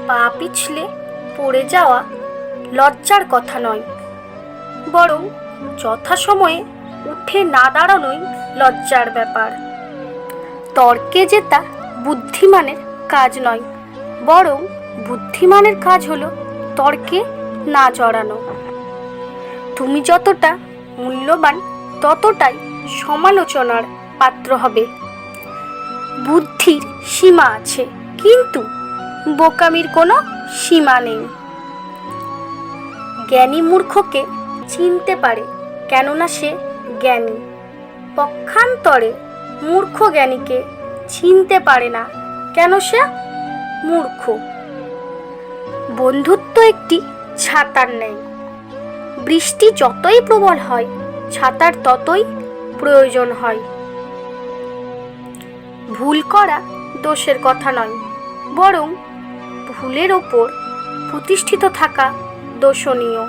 পা পিছলে পড়ে যাওয়া লজ্জার কথা নয়, বরং যথাসময়ে উঠে না দাঁড়ানোই লজ্জার ব্যাপার। তর্কে জেতা বুদ্ধিমানের কাজ নয়, বরং বুদ্ধিমানের কাজ হলো তর্কে না জড়ানো। তুমি যতটা মূল্যবান ততটাই সমালোচনার পাত্র হবে। বুদ্ধির সীমা আছে, কিন্তু বোকামির কোনো সীমা নেই। জ্ঞানী মূর্খকে চিনতে পারে, কেননা সে জ্ঞানী। পক্ষান্তরে মূর্খ জ্ঞানীকে চিনতে পারে না, কেন সে মূর্খ। বন্ধুত্ব একটি ছাতার ন্যায়। বৃষ্টি যতই প্রবল হয়, ছাতার ততই প্রয়োজন হয়। ভুল করা দোষের কথা নয়, বরং ভুলের ওপর প্রতিষ্ঠিত থাকা দোষণীয়।